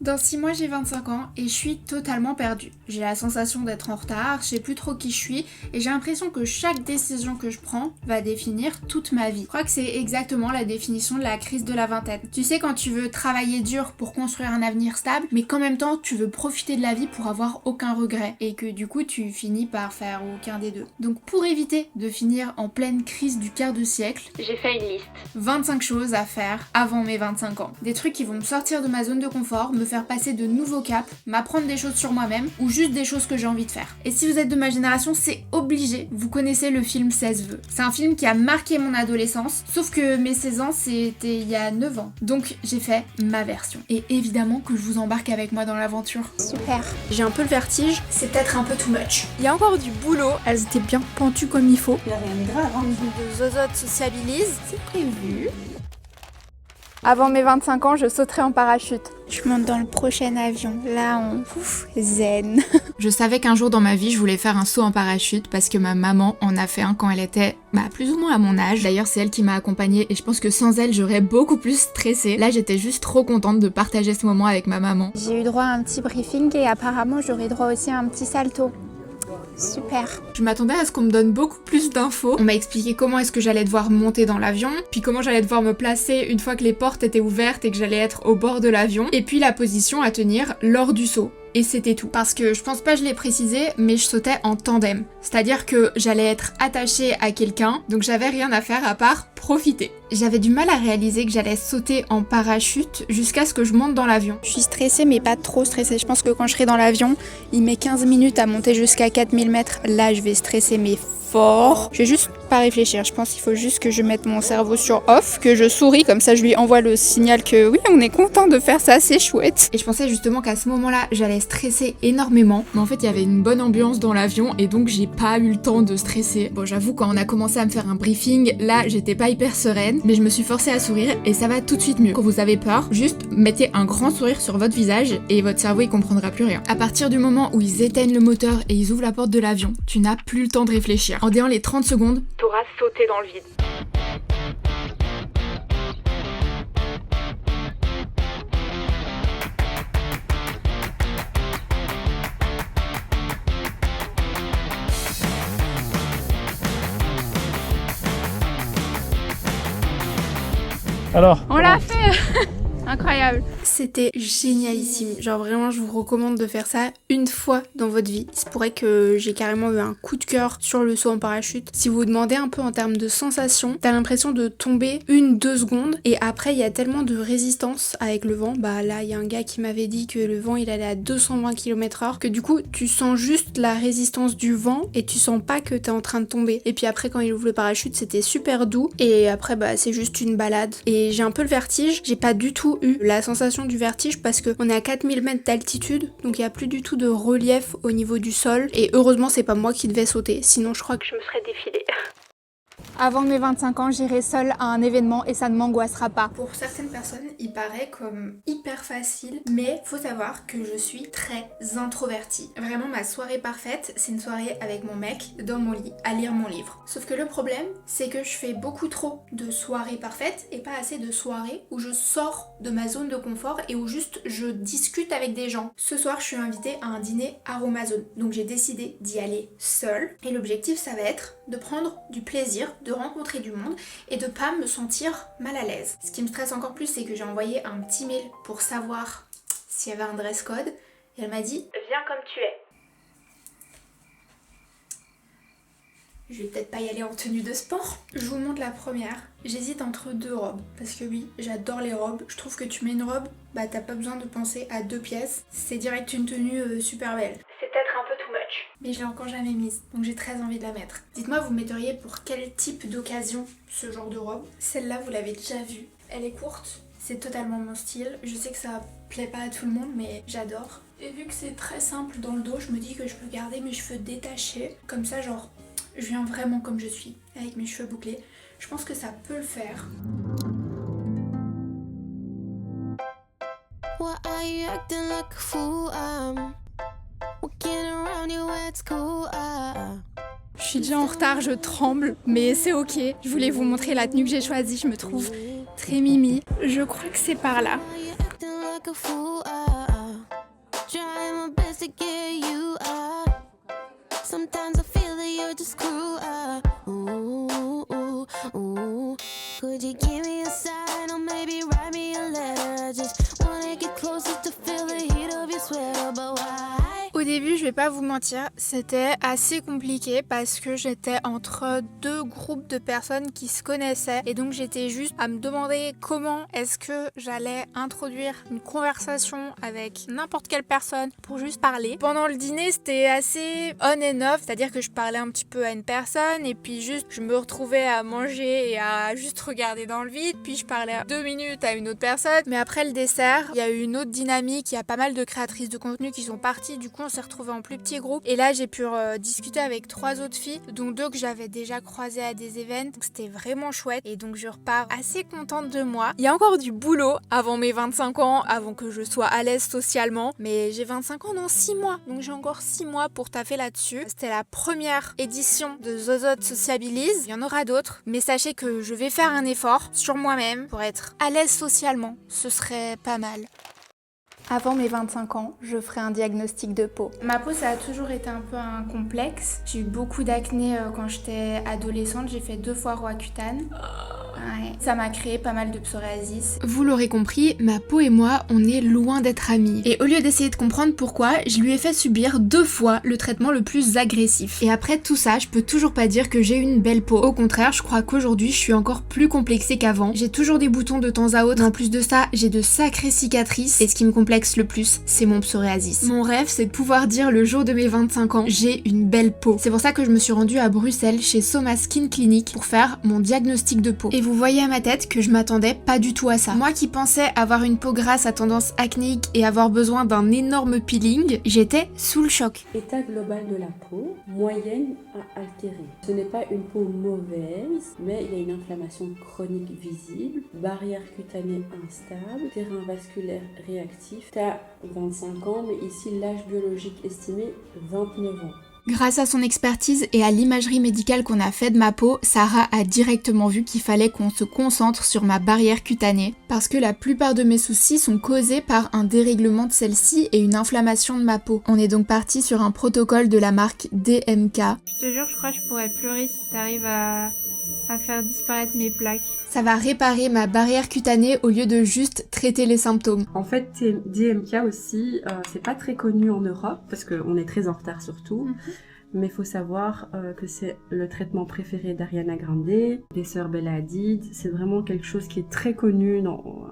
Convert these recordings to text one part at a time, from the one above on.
Dans 6 mois, j'ai 25 ans et je suis totalement perdue. J'ai la sensation d'être en retard, je sais plus trop qui je suis et j'ai l'impression que chaque décision que je prends va définir toute ma vie. Je crois que c'est exactement la définition de la crise de la vingtaine. Tu sais, quand tu veux travailler dur pour construire un avenir stable, mais qu'en même temps tu veux profiter de la vie pour avoir aucun regret et que du coup tu finis par faire aucun des deux. Donc pour éviter de finir en pleine crise du quart de siècle, j'ai fait une liste. 25 choses à faire avant mes 25 ans. Des trucs qui vont me sortir de ma zone de confort, me faire passer de nouveaux caps, m'apprendre des choses sur moi-même ou juste des choses que j'ai envie de faire. Et si vous êtes de ma génération, c'est obligé, vous connaissez le film 16 vœux. C'est un film qui a marqué mon adolescence, sauf que mes 16 ans c'était il y a 9 ans. Donc j'ai fait ma version. Et évidemment que je vous embarque avec moi dans l'aventure. Super. J'ai un peu le vertige. C'est peut-être un peu too much. Il y a encore du boulot. Elles étaient bien pentues comme il faut. Il y a rien de grave, hein. De zozote sociabilise. C'est prévu. Avant mes 25 ans, je sauterai en parachute. Je monte dans le prochain avion. Là, on... zen. Je savais qu'un jour dans ma vie, je voulais faire un saut en parachute parce que ma maman en a fait un quand elle était plus ou moins à mon âge. D'ailleurs, c'est elle qui m'a accompagnée et je pense que sans elle, j'aurais beaucoup plus stressé. Là, j'étais juste trop contente de partager ce moment avec ma maman. J'ai eu droit à un petit briefing et apparemment, j'aurai droit aussi à un petit salto. Super. Je m'attendais à ce qu'on me donne beaucoup plus d'infos. On m'a expliqué comment est-ce que j'allais devoir monter dans l'avion, puis comment j'allais devoir me placer une fois que les portes étaient ouvertes et que j'allais être au bord de l'avion, et puis la position à tenir lors du saut. Et c'était tout. Parce que je pense pas que je l'ai précisé, mais je sautais en tandem. C'est-à-dire que j'allais être attachée à quelqu'un, donc j'avais rien à faire à part profiter. J'avais du mal à réaliser que j'allais sauter en parachute jusqu'à ce que je monte dans l'avion. Je suis stressée, mais pas trop stressée. Je pense que quand je serai dans l'avion, il met 15 minutes à monter jusqu'à 4000 mètres. Là, je vais stresser, mais fort. Je vais juste pas réfléchir. Je pense qu'il faut juste que je mette mon cerveau sur off, que je souris, comme ça je lui envoie le signal que oui, on est content de faire ça, c'est chouette. Et je pensais justement qu'à ce moment-là, j'allais stresser énormément. Mais en fait, il y avait une bonne ambiance dans l'avion et donc j'ai pas eu le temps de stresser. Bon, j'avoue, quand on a commencé à me faire un briefing, là, j'étais pas hyper sereine, mais je me suis forcée à sourire et ça va tout de suite mieux. Quand vous avez peur, juste mettez un grand sourire sur votre visage et votre cerveau, il comprendra plus rien. À partir du moment où ils éteignent le moteur et ils ouvrent la porte de l'avion, tu n'as plus le temps de réfléchir. En déant les 30 secondes, T'auras sauté dans le vide. Alors, On l'a fait. Incroyable. C'était génialissime. Genre vraiment, je vous recommande de faire ça une fois dans votre vie. Il se pourrait que j'ai carrément eu un coup de cœur sur le saut en parachute. Si vous vous demandez un peu en termes de sensation, t'as l'impression de tomber 1-2 secondes et après il y a tellement de résistance avec le vent. Bah là, il y a un gars qui m'avait dit que le vent il allait à 220 km/h, que du coup tu sens juste la résistance du vent et tu sens pas que t'es en train de tomber. Et puis après quand il ouvre le parachute, c'était super doux et après c'est juste une balade. Et j'ai un peu le vertige, j'ai pas du tout eu la sensation du vertige parce qu'on est à 4000 mètres d'altitude, donc il n'y a plus du tout de relief au niveau du sol. Et heureusement, c'est pas moi qui devais sauter, sinon je crois que je me serais défilée. Avant mes 25 ans, j'irai seule à un événement et ça ne m'angoissera pas. Pour certaines personnes, il paraît comme hyper facile, mais faut savoir que je suis très introvertie. Vraiment, ma soirée parfaite, c'est une soirée avec mon mec dans mon lit à lire mon livre. Sauf que le problème, c'est que je fais beaucoup trop de soirées parfaites et pas assez de soirées où je sors de ma zone de confort et où juste je discute avec des gens. Ce soir, je suis invitée à un dîner Aromazone, donc j'ai décidé d'y aller seule. Et l'objectif, ça va être de prendre du plaisir, de rencontrer du monde et de pas me sentir mal à l'aise. Ce qui me stresse encore plus, c'est que j'ai envoyé un petit mail pour savoir s'il y avait un dress code et elle m'a dit « Viens comme tu es ». Je vais peut-être pas y aller en tenue de sport. Je vous montre la première. J'hésite entre 2 robes. Parce que oui, j'adore les robes. Je trouve que tu mets une robe, t'as pas besoin de penser à 2 pièces. C'est direct une tenue super belle. C'est peut-être un peu too much. Mais je l'ai encore jamais mise, donc j'ai très envie de la mettre. Dites-moi, vous metteriez pour quel type d'occasion ce genre de robe? Celle-là, vous l'avez déjà vue. Elle est courte. C'est totalement mon style. Je sais que ça plaît pas à tout le monde, mais j'adore. Et vu que c'est très simple dans le dos, je me dis que je peux garder mes cheveux détachés. Comme ça, genre, je viens vraiment comme je suis, avec mes cheveux bouclés. Je pense que ça peut le faire. Why are you acting like a fool? Walking around you, it's cool. Je suis déjà en retard, je tremble, mais c'est ok. Je voulais vous montrer la tenue que j'ai choisie, je me trouve très mimi. Je crois que c'est par là. Why you acting like a fool? Sometimes I feel that you're just cruel. Ooh, ooh, ooh. Could you give me a sign or maybe write me a letter? I just wanna get closer to feel the heat of your sweater, but why? Au début, je vais pas vous mentir, c'était assez compliqué parce que j'étais entre deux groupes de personnes qui se connaissaient et donc j'étais juste à me demander comment est-ce que j'allais introduire une conversation avec n'importe quelle personne pour juste parler. Pendant le dîner, c'était assez on and off, c'est-à-dire que je parlais un petit peu à une personne et puis juste je me retrouvais à manger et à juste regarder dans le vide, puis je parlais 2 minutes à une autre personne. Mais après le dessert, il y a eu une autre dynamique, il y a pas mal de créatrices de contenu qui sont parties, du coup on s'est retrouvés en plus petit groupe et là j'ai pu discuter avec 3 autres filles, dont 2 que j'avais déjà croisées à des événements, donc c'était vraiment chouette et donc je repars assez contente de moi. Il y a encore du boulot avant mes 25 ans, avant que je sois à l'aise socialement, mais j'ai 25 ans dans 6 mois, donc j'ai encore 6 mois pour taffer là-dessus. C'était la première édition de Zozote Sociabilise, il y en aura d'autres, mais sachez que je vais faire un effort sur moi-même pour être à l'aise socialement, ce serait pas mal. Avant mes 25 ans, je ferai un diagnostic de peau. Ma peau, ça a toujours été un peu un complexe. J'ai eu beaucoup d'acné quand j'étais adolescente. J'ai fait 2 fois Roaccutane. Ouais. Ça m'a créé pas mal de psoriasis. Vous l'aurez compris, ma peau et moi, on est loin d'être amis. Et au lieu d'essayer de comprendre pourquoi, je lui ai fait subir 2 fois le traitement le plus agressif. Et après tout ça, je peux toujours pas dire que j'ai une belle peau. Au contraire, je crois qu'aujourd'hui, je suis encore plus complexée qu'avant. J'ai toujours des boutons de temps à autre. En plus de ça, j'ai de sacrées cicatrices. Et ce qui me complexe le plus, c'est mon psoriasis. Mon rêve, c'est de pouvoir dire le jour de mes 25 ans, j'ai une belle peau. C'est pour ça que je me suis rendue à Bruxelles chez Soma Skin Clinic pour faire mon diagnostic de peau. Et vous voyez à ma tête que je m'attendais pas du tout à ça. Moi qui pensais avoir une peau grasse à tendance acnéique et avoir besoin d'un énorme peeling, j'étais sous le choc. État global de la peau, moyenne à altérée. Ce n'est pas une peau mauvaise, mais il y a une inflammation chronique visible, barrière cutanée instable, terrain vasculaire réactif. Tu as 25 ans, mais ici l'âge biologique estimé 29 ans. Grâce à son expertise et à l'imagerie médicale qu'on a fait de ma peau, Sarah a directement vu qu'il fallait qu'on se concentre sur ma barrière cutanée, parce que la plupart de mes soucis sont causés par un dérèglement de celle-ci et une inflammation de ma peau. On est donc parti sur un protocole de la marque DMK. Je te jure, je crois que je pourrais pleurer si t'arrives à faire disparaître mes plaques. Ça va réparer ma barrière cutanée au lieu de juste traiter les symptômes. En fait, DMK aussi, c'est pas très connu en Europe, parce qu'on est très en retard surtout. Mais il faut savoir que c'est le traitement préféré d'Ariana Grande, des sœurs Bella Hadid. C'est vraiment quelque chose qui est très connu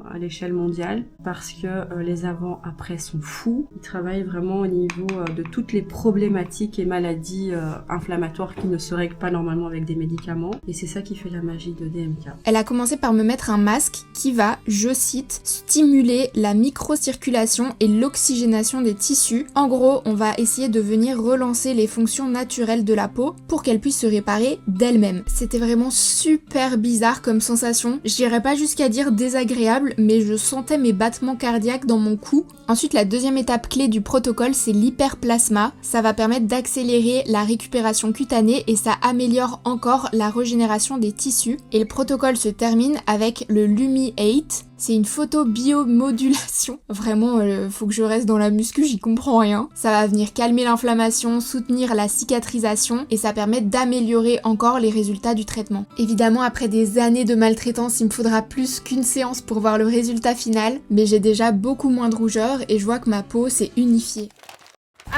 à l'échelle mondiale parce que les avant-après sont fous. Ils travaillent vraiment au niveau de toutes les problématiques et maladies inflammatoires qui ne se règlent pas normalement avec des médicaments. Et c'est ça qui fait la magie de DMK. Elle a commencé par me mettre un masque qui va, je cite, stimuler la microcirculation et l'oxygénation des tissus. En gros, on va essayer de venir relancer les fonctions naturelle de la peau pour qu'elle puisse se réparer d'elle-même. C'était vraiment super bizarre comme sensation. Je dirais pas jusqu'à dire désagréable, mais je sentais mes battements cardiaques dans mon cou. Ensuite, la deuxième étape clé du protocole, c'est l'hyperplasma. Ça va permettre d'accélérer la récupération cutanée et ça améliore encore la régénération des tissus. Et le protocole se termine avec le Lumi 8. C'est une photobiomodulation. Vraiment, faut que je reste dans la muscu, j'y comprends rien. Ça va venir calmer l'inflammation, soutenir la cicatrisation et ça permet d'améliorer encore les résultats du traitement. Évidemment, après des années de maltraitance, il me faudra plus qu'une séance pour voir le résultat final, mais j'ai déjà beaucoup moins de rougeur et je vois que ma peau s'est unifiée.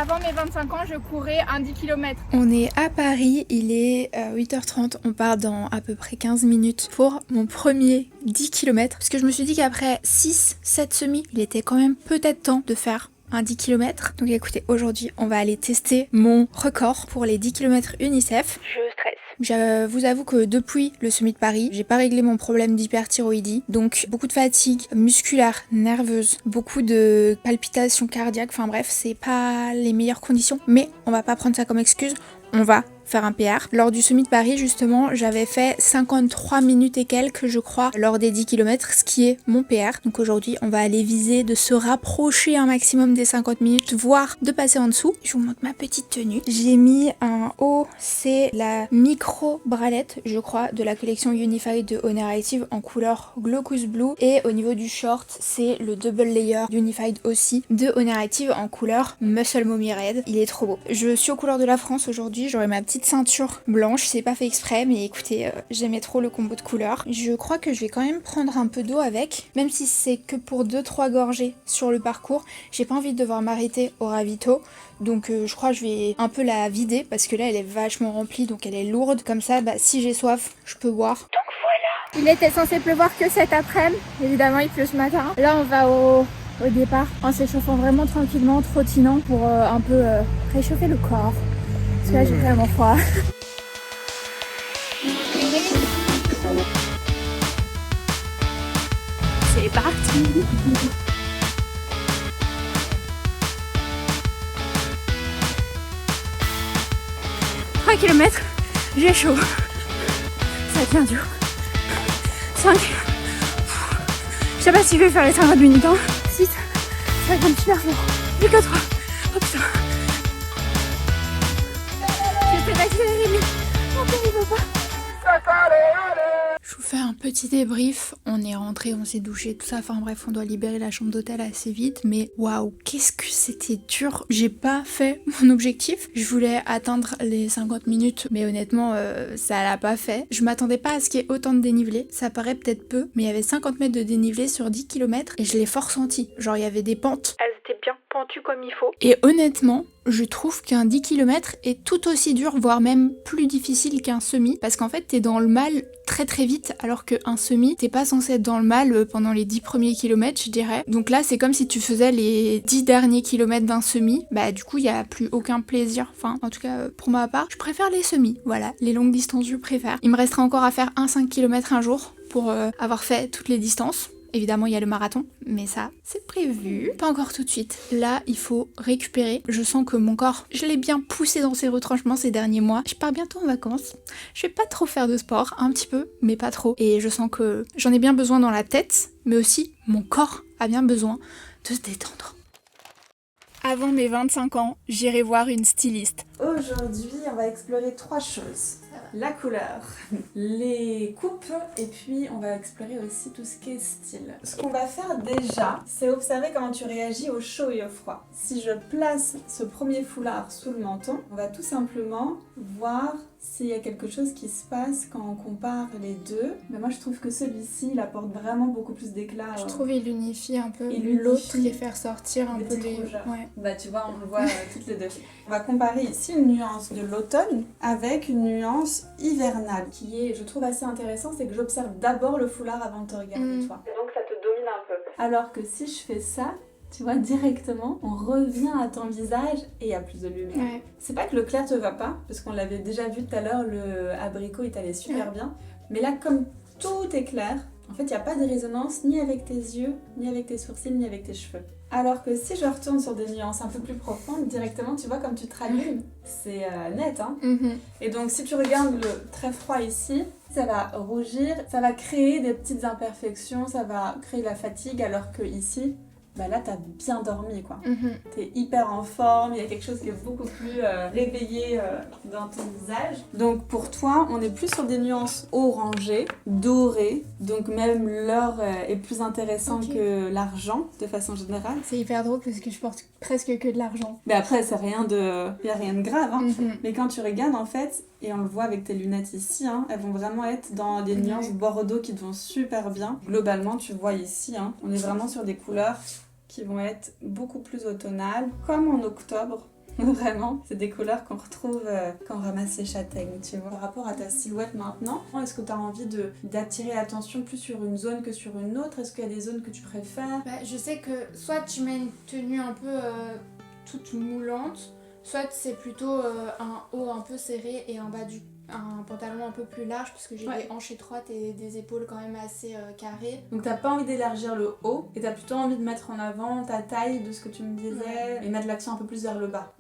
Avant mes 25 ans, je courais un 10 km. On est à Paris, il est 8h30, on part dans à peu près 15 minutes pour mon premier 10 km. Parce que je me suis dit qu'après 6-7 semis, il était quand même peut-être temps de faire un 10 km. Donc écoutez, aujourd'hui, on va aller tester mon record pour les 10 km UNICEF. Je stresse. Je vous avoue que depuis le semi de Paris, j'ai pas réglé mon problème d'hyperthyroïdie. Donc beaucoup de fatigue musculaire, nerveuse, beaucoup de palpitations cardiaques. Enfin bref, c'est pas les meilleures conditions. Mais on va pas prendre ça comme excuse. On va faire un PR. Lors du semi de Paris justement, j'avais fait 53 minutes et quelques je crois lors des 10 km, ce qui est mon PR. Donc aujourd'hui on va aller viser de se rapprocher un maximum des 50 minutes, voire de passer en dessous. Je vous montre ma petite tenue. J'ai mis un haut, c'est la micro bralette je crois de la collection Unified de Honor Active en couleur Glaucous Blue, et au niveau du short c'est le double layer Unified aussi de Honor Active en couleur Muscle Mommy Red. Il est trop beau. Je suis aux couleurs de la France aujourd'hui, j'aurai ma petite ceinture blanche, c'est pas fait exprès mais écoutez j'aimais trop le combo de couleurs. Je crois que je vais quand même prendre un peu d'eau avec, même si c'est que pour 2-3 gorgées sur le parcours. J'ai pas envie de devoir m'arrêter au ravito, donc je crois que je vais un peu la vider parce que là elle est vachement remplie, donc elle est lourde. Comme ça si j'ai soif je peux boire. Donc voilà. Il était censé pleuvoir que cet après-midi, évidemment il pleut ce matin. Là on va au départ en s'échauffant vraiment tranquillement, trottinant pour un peu réchauffer le corps. Parce que là j'ai vraiment froid. C'est parti. 3 km, j'ai chaud. Ça tient dur. 5. Je sais pas si je vais faire les 50 minutes. 6. Ça va être super fort. Plus que 3. Oh putain. J'essaie d'accélérer mais mon père il veut pas. Je vous fais un petit débrief, on est rentré, on s'est douché, tout ça, enfin bref, on doit libérer la chambre d'hôtel assez vite, mais waouh, qu'est-ce que c'était dur. J'ai pas fait mon objectif, je voulais atteindre les 50 minutes, mais honnêtement, ça l'a pas fait. Je m'attendais pas à ce qu'il y ait autant de dénivelé, ça paraît peut-être peu, mais il y avait 50 mètres de dénivelé sur 10 km et je l'ai fort senti. Genre il y avait des pentes, elles étaient bien pentues comme il faut. Et honnêtement, je trouve qu'un 10 km est tout aussi dur, voire même plus difficile qu'un semi, parce qu'en fait t'es dans le mal très très vite, alors qu'un semi, t'es pas censé être dans le mal pendant les 10 premiers kilomètres, je dirais. Donc là, c'est comme si tu faisais les 10 derniers kilomètres d'un semi, bah du coup, il y a plus aucun plaisir. Enfin, en tout cas, pour ma part, je préfère les semis, voilà, les longues distances, je préfère. Il me restera encore à faire un 5 km un jour pour avoir fait toutes les distances. Évidemment, il y a le marathon, mais ça, c'est prévu. Pas encore tout de suite. Là, il faut récupérer. Je sens que mon corps, je l'ai bien poussé dans ses retranchements ces derniers mois. Je pars bientôt en vacances. Je vais pas trop faire de sport, un petit peu, mais pas trop. Et je sens que j'en ai bien besoin dans la tête, mais aussi mon corps a bien besoin de se détendre. Avant mes 25 ans, j'irai voir une styliste. Aujourd'hui, on va explorer 3 choses. La couleur, les coupes, et puis on va explorer aussi tout ce qui est style. Ce qu'on va faire déjà, c'est observer comment tu réagis au chaud et au froid. Si je place ce premier foulard sous le menton, on va tout simplement voir s'il y a quelque chose qui se passe quand on compare les deux. Mais moi je trouve que celui-ci, il apporte vraiment beaucoup plus d'éclat. Je trouve il unifie un peu l'autre et faire sortir un peu les... Ouais. Bah tu vois, on le voit toutes les deux. On va comparer ici une nuance de l'automne avec une nuance hivernale. Qui est, je trouve assez intéressant, c'est que j'observe d'abord le foulard avant de te regarder toi. Et donc ça te domine un peu. Alors que si je fais ça, tu vois, directement, on revient à ton visage et il y a plus de lumière. Ouais. C'est pas que le clair te va pas, parce qu'on l'avait déjà vu tout à l'heure, le abricot il t'allait super bien. Mais là, comme tout est clair, en fait, il n'y a pas de résonance ni avec tes yeux, ni avec tes sourcils, ni avec tes cheveux. Alors que si je retourne sur des nuances un peu plus profondes, directement, tu vois, comme tu te rallumes, c'est net, hein. Et donc, si tu regardes le très froid ici, ça va rougir, ça va créer des petites imperfections, ça va créer la fatigue, alors que ici, bah là t'as bien dormi quoi. T'es hyper en forme, il y a quelque chose qui est beaucoup plus réveillé dans ton visage. Donc pour toi, on est plus sur des nuances orangées, dorées, donc même l'or est plus intéressant que l'argent de façon générale. C'est hyper drôle parce que je porte presque que de l'argent. Mais après, c'est rien de... y a rien de grave, hein. Mais quand tu regardes en fait, et on le voit avec tes lunettes ici, hein, elles vont vraiment être dans des nuances bordeaux qui te vont super bien. Globalement, tu vois ici, hein, on est vraiment sur des couleurs qui vont être beaucoup plus automnales, comme en octobre. Vraiment, c'est des couleurs qu'on retrouve quand on ramasse les châtaignes, tu vois. Par rapport à ta silhouette maintenant, est-ce que tu as envie d'attirer l'attention plus sur une zone que sur une autre? Est-ce qu'il y a des zones que tu préfères? Je sais que soit tu mets une tenue un peu toute moulante, soit c'est plutôt un haut un peu serré et un bas un pantalon un peu plus large parce que j'ai des hanches étroites et des épaules quand même assez carrées. Donc t'as pas envie d'élargir le haut et t'as plutôt envie de mettre en avant ta taille de ce que tu me disais et mettre l'accent un peu plus vers le bas.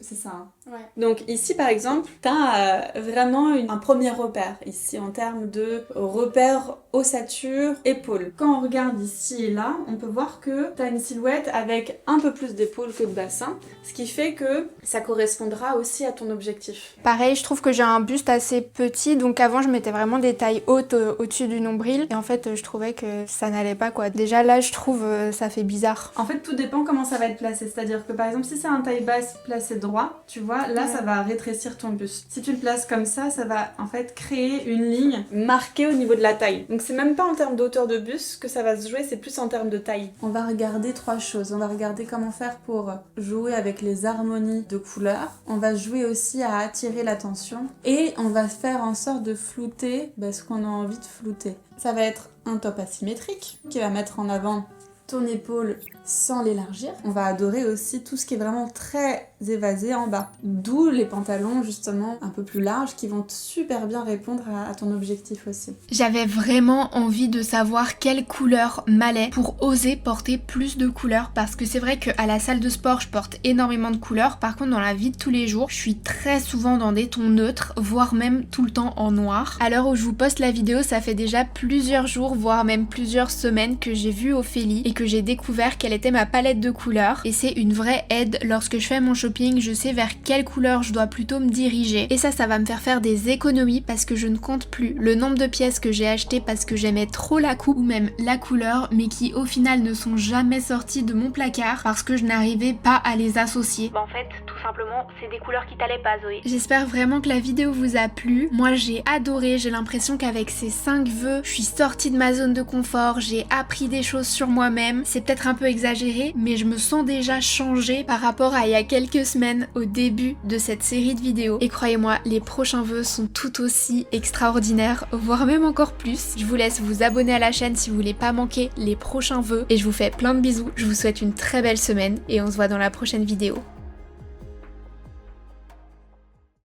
C'est ça. Hein. Ouais. Donc ici par exemple, t'as vraiment un premier repère ici en termes de repère ossature, épaules. Quand on regarde ici et là, on peut voir que t'as une silhouette avec un peu plus d'épaules que de bassin, ce qui fait que ça correspondra aussi à ton objectif. Pareil, je trouve que j'ai un buste assez petit, donc avant je mettais vraiment des tailles hautes au-dessus du nombril et en fait je trouvais que ça n'allait pas quoi. Déjà là je trouve ça fait bizarre. En fait tout dépend comment ça va être placé, c'est-à-dire que par exemple si c'est un taille basse placé droit, tu vois, là ça va rétrécir ton buste. Si tu le places comme ça va en fait créer une ligne marquée au niveau de la taille. Donc c'est même pas en termes d'auteur de buste que ça va se jouer, c'est plus en termes de taille. On va regarder 3 choses. On va regarder comment faire pour jouer avec les harmonies de couleurs. On va jouer aussi à attirer l'attention et on va faire en sorte de flouter ce qu'on a envie de flouter. Ça va être un top asymétrique qui va mettre en avant ton épaule sans l'élargir. On va adorer aussi tout ce qui est vraiment très évasé en bas. D'où les pantalons justement un peu plus larges qui vont super bien répondre à ton objectif aussi. J'avais vraiment envie de savoir quelle couleur m'allait pour oser porter plus de couleurs parce que c'est vrai qu'à la salle de sport je porte énormément de couleurs, par contre dans la vie de tous les jours je suis très souvent dans des tons neutres, voire même tout le temps en noir. À l'heure où je vous poste la vidéo ça fait déjà plusieurs jours voire même plusieurs semaines que j'ai vu Ophélie et que j'ai découvert quelle était ma palette de couleurs et c'est une vraie aide. Lorsque je fais mon shopping je sais vers quelle couleur je dois plutôt me diriger et ça va me faire des économies parce que je ne compte plus le nombre de pièces que j'ai achetées parce que j'aimais trop la coupe ou même la couleur mais qui au final ne sont jamais sorties de mon placard parce que je n'arrivais pas à les associer. En fait tout simplement c'est des couleurs qui t'allaient pas Zoé. J'espère vraiment que la vidéo vous a plu. Moi j'ai adoré, j'ai l'impression qu'avec ces 5 vœux je suis sortie de ma zone de confort, j'ai appris des choses sur moi-même. C'est peut-être un peu exagéré mais je me sens déjà changée par rapport à il y a quelques semaines au début de cette série de vidéos et croyez-moi les prochains vœux sont tout aussi extraordinaires voire même encore plus. Je vous laisse vous abonner à la chaîne si vous voulez pas manquer les prochains vœux et je vous fais plein de bisous. Je vous souhaite une très belle semaine et on se voit dans la prochaine vidéo.